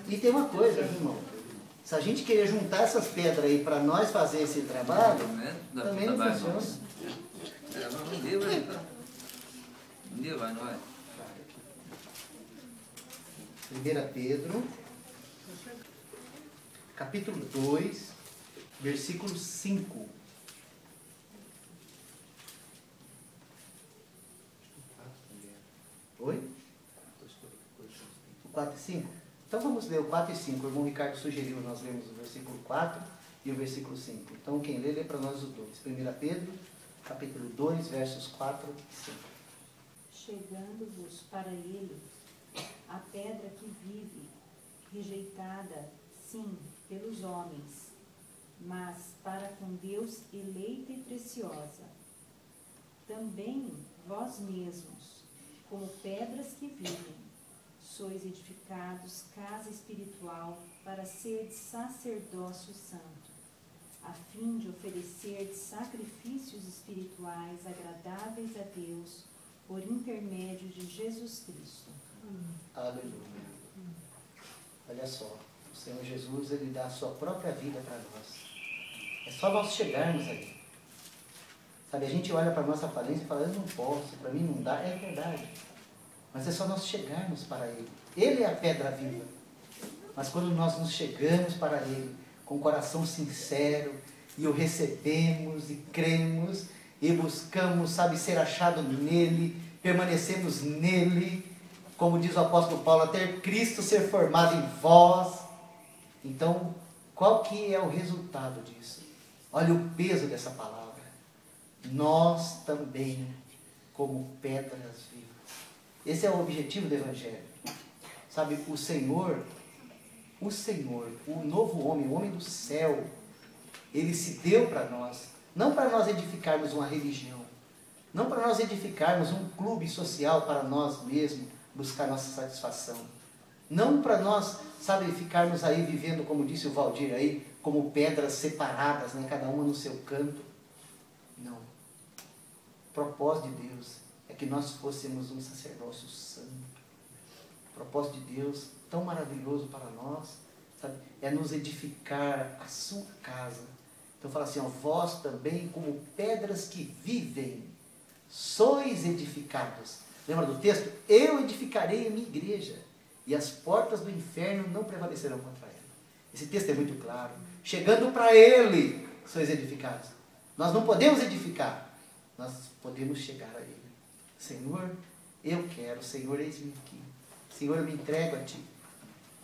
E tem uma coisa, irmão. Se a gente querer juntar essas pedras aí para nós fazer esse trabalho, também não funciona. Um dia vai, tá? Um dia vai, não vai? 1 Pedro, capítulo 2, versículo 5. Oi? O 4 e 5? Então vamos ler o 4 e 5. O irmão Ricardo sugeriu, nós lemos o versículo 4 e o versículo 5. Então quem lê para nós os dois. 1 Pedro, capítulo 2, versos 4 e 5. Chegando-vos para ele, a pedra que vive, rejeitada, sim, pelos homens, mas para com Deus eleita e preciosa. Também vós mesmos, como pedras que vivem, sois edificados casa espiritual para seres sacerdócio santo, a fim de oferecer sacrifícios espirituais agradáveis a Deus por intermédio de Jesus Cristo. Aleluia. Olha só, o Senhor Jesus, Ele dá a sua própria vida para nós. É só nós chegarmos ali. Sabe, a gente olha para a nossa aparência e fala, eu não posso, para mim não dá. É verdade. Mas é só nós chegarmos para Ele. Ele é a pedra viva. Mas quando nós nos chegamos para Ele, com o coração sincero, e o recebemos, e cremos, e buscamos, sabe, ser achado nele, permanecemos nele, como diz o apóstolo Paulo, até Cristo ser formado em vós. Então, qual que é o resultado disso? Olha o peso dessa palavra. Nós também, como pedras vivas. Esse é o objetivo do Evangelho. Sabe, o Senhor, o novo homem, o homem do céu, ele se deu para nós, não para nós edificarmos uma religião, não para nós edificarmos um clube social para nós mesmos, buscar nossa satisfação. Não para nós, sabe, ficarmos aí vivendo, como disse o Valdir aí, como pedras separadas, né, cada uma no seu canto. Não. O propósito de Deus é que nós fôssemos um sacerdócio santo. O propósito de Deus, tão maravilhoso para nós, sabe, é nos edificar a sua casa. Então fala assim, ó, vós também como pedras que vivem, sois edificados. Lembra do texto? Eu edificarei a minha igreja, e as portas do inferno não prevalecerão contra ela. Esse texto é muito claro. Chegando para Ele, sois edificados. Nós não podemos edificar, nós podemos chegar a Ele. Senhor, eu quero, Senhor, eis-me aqui. Senhor, eu me entrego a Ti.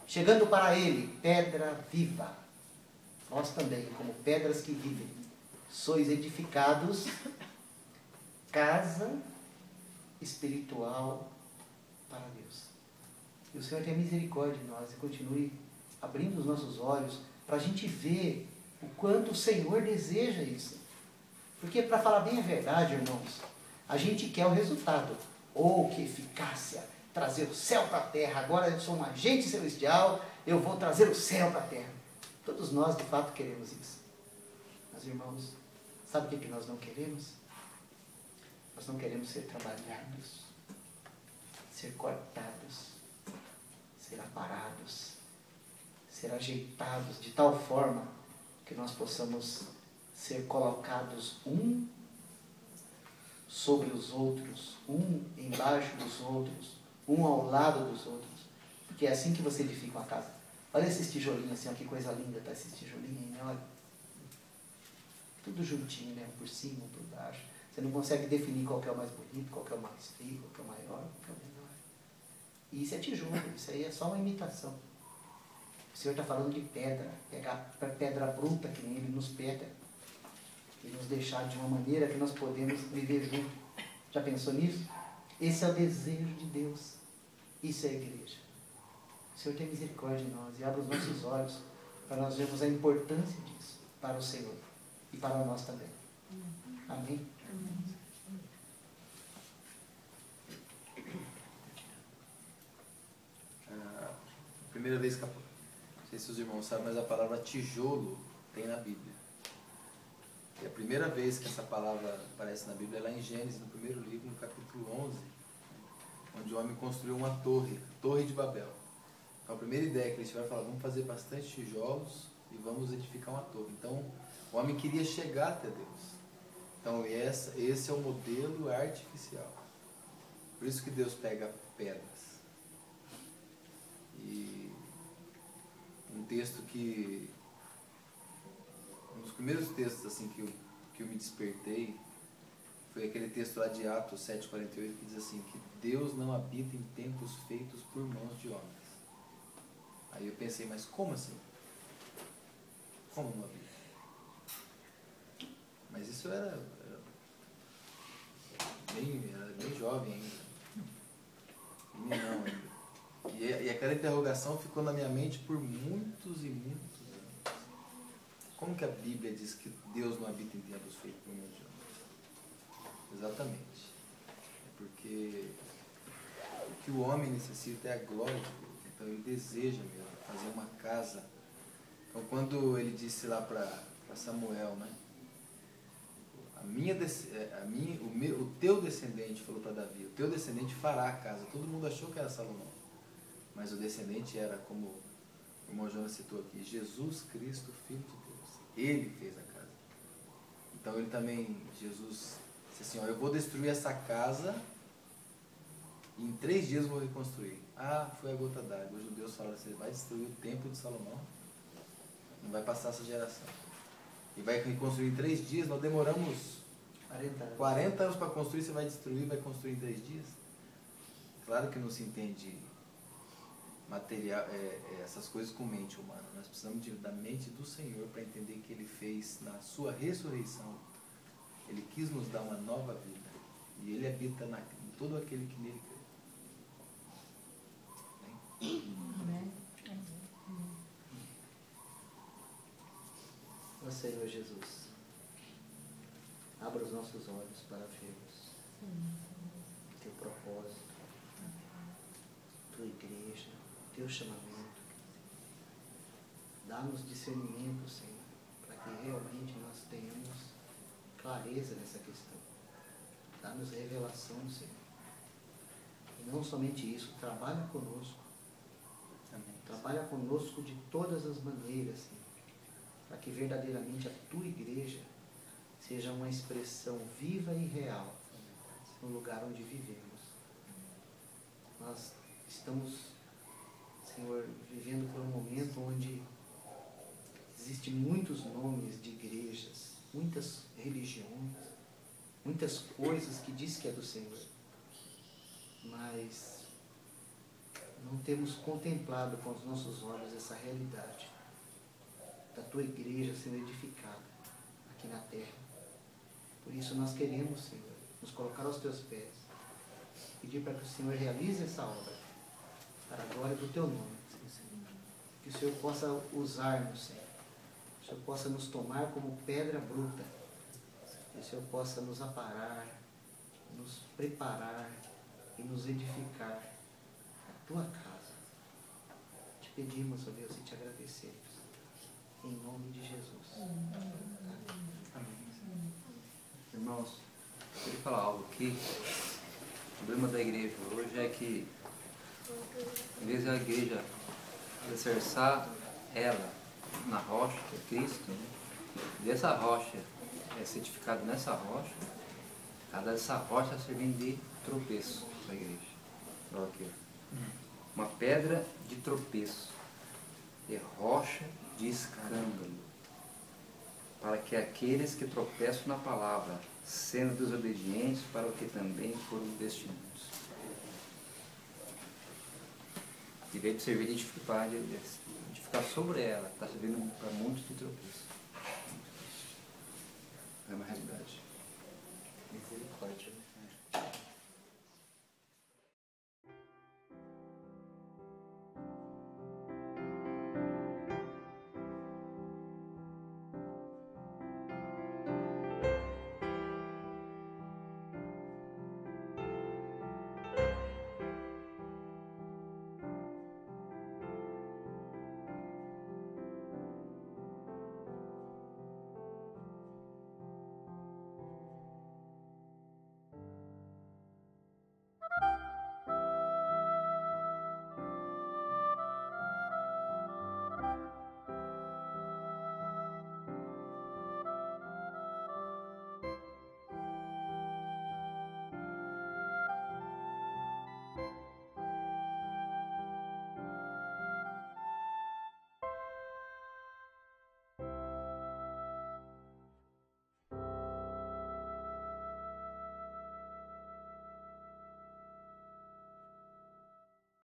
Chegando para Ele, pedra viva. Nós também, como pedras que vivem, sois edificados, casa espiritual para Deus. E o Senhor tenha misericórdia de nós e continue abrindo os nossos olhos para a gente ver o quanto o Senhor deseja isso. Porque, para falar bem a verdade, irmãos, a gente quer o resultado. Oh, que eficácia! Trazer o céu para a terra. Agora eu sou um agente celestial, eu vou trazer o céu para a terra. Todos nós, de fato, queremos isso. Mas, irmãos, sabe o que nós não queremos? Nós não queremos ser trabalhados, ser cortados, ser aparados, ser ajeitados de tal forma que nós possamos ser colocados um sobre os outros, um embaixo dos outros, um ao lado dos outros. Porque é assim que você edifica uma casa. Olha esses tijolinhos assim, ó, que coisa linda tá esses tijolinhos, né? Olha. Tudo juntinho, né? Um por cima, um por baixo. Você não consegue definir qual que é o mais bonito, qual que é o mais feio, qual que é o maior, qual que é o menor. E isso é tijolo, isso aí é só uma imitação. O Senhor está falando de pedra, pegar pedra bruta que nem Ele nos pega e nos deixar de uma maneira que nós podemos viver junto. Já pensou nisso? Esse é o desejo de Deus. Isso é a igreja. O Senhor tem misericórdia de nós e abre os nossos olhos para nós vermos a importância disso para o Senhor e para nós também. Amém? Primeira vez que, não sei se os irmãos sabem, mas a palavra tijolo tem na Bíblia. E a primeira vez que essa palavra aparece na Bíblia é lá em Gênesis, no primeiro livro, no capítulo 11, onde o homem construiu uma torre, a Torre de Babel. a primeira ideia que eles tiveram, falaram, vamos fazer bastante tijolos e vamos edificar uma torre. Então, o homem queria chegar até Deus. Então, esse é o modelo artificial. Por isso que Deus pega pedras. E um texto que... Um dos primeiros textos assim, que eu me despertei foi aquele texto lá de Atos 7,48, que diz assim, que Deus não habita em templos feitos por mãos de homens. Aí eu pensei, mas como assim? Como não habita? Mas isso era bem jovem ainda. Meninão ainda. E aquela interrogação ficou na minha mente por muitos e muitos anos. Como que a Bíblia diz que Deus não habita em templos feitos por mãos de homens? Exatamente. É porque o que o homem necessita é a glória de Deus. Então ele deseja mesmo fazer uma casa. Então quando ele disse lá para Samuel, né? O teu descendente, falou para Davi, o teu descendente fará a casa. Todo mundo achou que era Salomão. Mas o descendente era, como o irmão Jonas citou aqui, Jesus Cristo, Filho de Deus. Ele fez a casa. Então ele também, Jesus, disse assim, ó, eu vou destruir essa casa e em 3 dias eu vou reconstruir. Ah, foi a gota d'água. Os judeus falaram assim, vai destruir o templo de Salomão? Não vai passar essa geração. E vai reconstruir em 3 dias, nós demoramos 40 anos para construir, você vai destruir, vai construir em 3 dias? Claro que não se entende material, essas coisas com mente humana. Nós precisamos da mente do Senhor para entender que Ele fez na sua ressurreição. Ele quis nos dar uma nova vida. E Ele habita em todo aquele que nele crê. Amém. Ó Senhor Jesus, abra os nossos olhos para vermos teu propósito, tua igreja, teu chamamento. Dá-nos discernimento, Senhor, para que realmente nós tenhamos clareza nessa questão. Dá-nos revelação, Senhor. E não somente isso, trabalha conosco. Amém. Trabalha conosco de todas as maneiras, Senhor, para que verdadeiramente a tua igreja seja uma expressão viva e real no lugar onde vivemos. Nós estamos, Senhor, vivendo por um momento onde existem muitos nomes de igrejas, muitas religiões, muitas coisas que diz que é do Senhor, mas não temos contemplado com os nossos olhos essa realidade da tua igreja sendo edificada aqui na terra. Por isso nós queremos, Senhor, nos colocar aos teus pés, pedir para que o Senhor realize essa obra para a glória do teu nome, Senhor. Que o Senhor possa usar-nos, Senhor. Que o Senhor possa nos tomar como pedra bruta. Que o Senhor possa nos aparar, nos preparar e nos edificar a tua casa. Te pedimos, ó Deus, e te agradecemos. Em nome de Jesus. Amém. Irmãos, eu queria falar algo aqui. O problema da igreja hoje é que, em vez da igreja alicerçar ela na rocha, que é Cristo, e essa rocha é certificada nessa rocha, cada dessa rocha está servindo de tropeço para a igreja. Olha aqui, ó. Uma pedra de tropeço, de rocha de escândalo, para que aqueles que tropeçam na palavra, sendo desobedientes, para o que também foram destinados. Em vez de servir de edificar sobre ela, está servindo para muitos de tropeço.